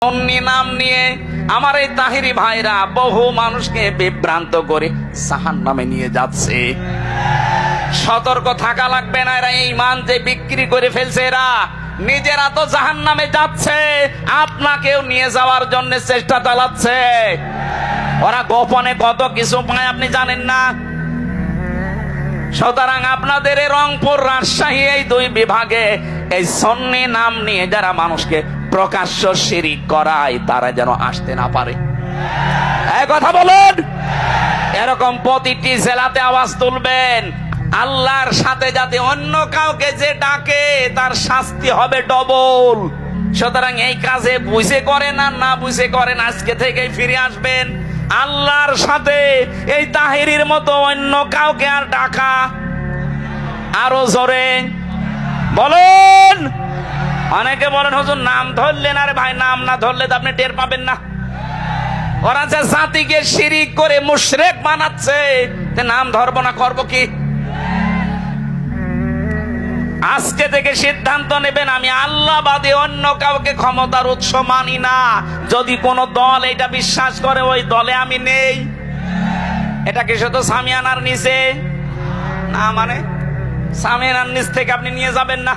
সুন্নি নাম নিয়ে আমার এই তাহিরি ভাইরা বহু মানুষকে বিভ্রান্ত করে জাহান্নামে নিয়ে যাচ্ছে। সতর্ক থাকা লাগবে না, এরা ঈমান যে বিক্রি করে ফেলছে, এরা নিজেরা তো জাহান্নামে যাচ্ছে, আপনাকেও নিয়ে যাওয়ার জন্য চেষ্টা চালাচ্ছে। ওরা গোপনে কত কিছু পায় আপনি জানেন না। সুতরাং আপনাদের এই রংপুর রাজশাহী এই দুই বিভাগে এই সুন্নি নাম নিয়ে যারা মানুষকে প্রকাশ্য শিরিক করায় তারা যেন আসতে না পারে। এই কথা বলুন। এরকম প্রতিটি জেলাতে আওয়াজ তুলবেন, আল্লাহর সাথে যাতে অন্য কাউকে যে ডাকে তার শাস্তি হবে ডবল। সুতরাং এই কাজে বুঝে করেন আর না বুঝে করেন, আজকে থেকেই ফিরে আসবেন। আল্লাহর সাথে এই তাহিরির মতো অন্য কাউকে আর ডাকা, আরো জোরে বলুন। অনেকে বলেন হুজুর নাম ধরলেন, আরে ভাই নাম না ধরলে তো আপনি টের পাবেন না। ওরা যে জাতিকে শিরিক করে মুশরিক বানাচ্ছে, নাম ধরবো না করবো কি? আজকে থেকে সিদ্ধান্ত নেবেন, আমি আল্লাহ বাদে অন্য কাউকে ক্ষমতার উৎস মানি না। যদি কোন দল এটা বিশ্বাস করে ওই দলে আমি নেই। এটা কি শুধু সামিয়ানার নিচে না, মানে সামিয়ানার নিচ থেকে আপনি নিয়ে যাবেন না।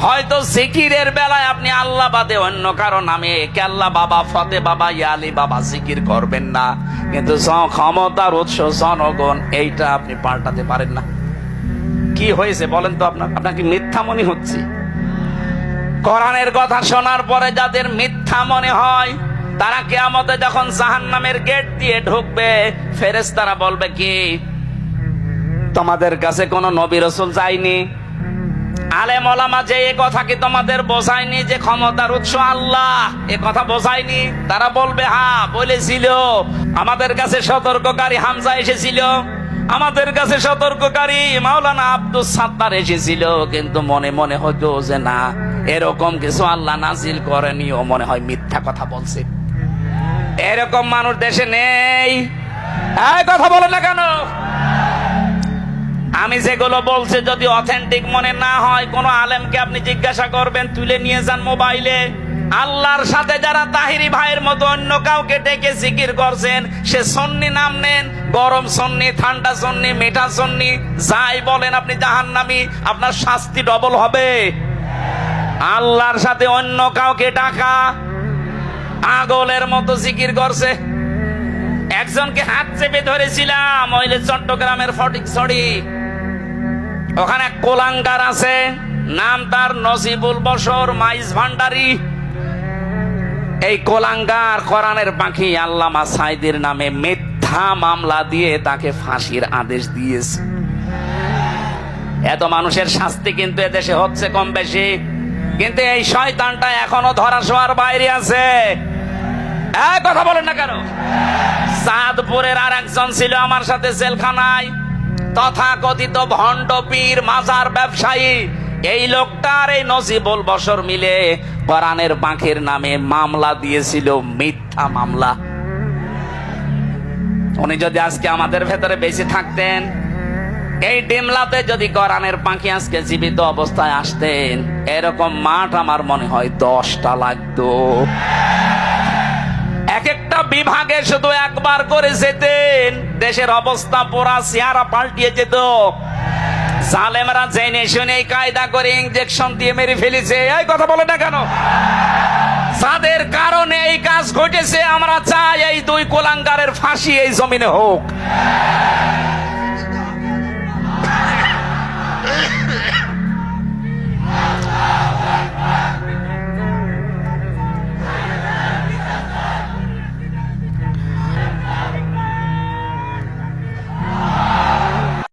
হয়তো জিকিরের বেলায় আপনি আল্লাহ বাদে অন্য কারো নামে কেল্লা বাবা, ফতে বাবা, ইয়ালি বাবা জিকির করবেন না, কিন্তু ক্ষমতার উৎস জনগণ এইটা আপনি পাল্টাতে পারেন না। কি হয়েছে বলেন তো? আপনাকে মিথ্যা মনে হচ্ছে? কোরআনের কথা শোনার পরে যাদের মিথ্যা মনে হয় তারা কিয়ামতে যখন জাহান্নামের গেট দিয়ে ঢুকবে, ফেরেশতারা বলবে কি, তোমাদের কাছে কোন নবী রাসূল যায়নি? আলেম ওলামা যে এই কথা কি তোমাদের বোঝায়নি যে ক্ষমতার উৎস আল্লাহ? এ কথা বোঝায়নি? তারা বলবে হ্যাঁ বলেছিল, আমাদের কাছে সতর্ককারী হামজা এসেছিল, আমাদের কাছে সতর্ককারী মাওলানা আব্দুস সাত্তার এসেছিল, কিন্তু মনে মনে হতো যে না, এরকম কিছু আল্লাহ নাজিল করেনি, ও মনে হয় মিথ্যা কথা বলছে। এরকম মানুষ দেশে নেই। এই কথা বলে না কেন? আমি যেগুলো বলছি যদি অথেন্টিক মনে না হয়, কোন আলেমকে আপনি জিজ্ঞাসা করবেন, তুলে নিয়ে যান মোবাইলে। আল্লাহর সাথে যারা তাহিরি ভাইয়ের মতো অন্য কাউকে ডেকে জিকির করছেন, সে সুন্নি নাম নেন, গরম সুন্নি, ঠান্ডা সুন্নি, মিঠা সুন্নি, যাই বলেন আপনি জাহান্নামী, আপনার শাস্তি ডবল হবে। আল্লাহর সাথে অন্য কাউকে ডাকা পাগলের মতো জিকির করছে। একজনকে হাত চেপে ধরেছিলাম, ওইলে চট্টগ্রামের ফটিকছড়ি, ওখানে এক কোলাঙ্গার আছে, নাম তার নজিবুল বশর মাইজ ভান্ডারী। এই কোলাঙ্গার কোরআনের পাখি আল্লামা সাইদির নামে মিথ্যা মামলা দিয়ে তাকে ফাঁসির আদেশ দিয়েছে। এত মানুষের শাস্তি কিন্তু এদেশে হচ্ছে কম বেশি, কিন্তু এই শয়তানটা এখনো ধরাছোঁয়ার বাইরে আছে। এক কথা বলেন না কেন? চাঁদপুরের আর একজন ছিল আমার সাথে জেলখানায়, তথাকথিত ভণ্ড পীর, মাজার ব্যবসায়ী। এই লোকটার এই নজিবুল বশর মিলে কোরআনের পাখির নামে মামলা দিয়েছিল, মিথ্যা মামলা। উনি যদি আজকে আমাদের ভেতরে বেঁচে থাকতেন, এই ডিমলাতে যদি কোরআনের পাখি আজকে জীবিত অবস্থায় আসতেন, এরকম মাঠ আমার মনে হয় 10টা লাগতো। এক একটা বিভাগে শুধু একবার করে যেতেন, দেশের অবস্থা পুরা চেহারা পাল্টিয়ে যেত। জালেমরা জেনে শুনে কায়দা করে ইনজেকশন দিয়ে মেরে ফেলেছে। এই কথা বলে না কেন? যাদের কারণে এই কাজ ঘটেছে, আমরা চাই এই দুই কোলাঙ্গারের ফাঁসি এই জমিনে হোক।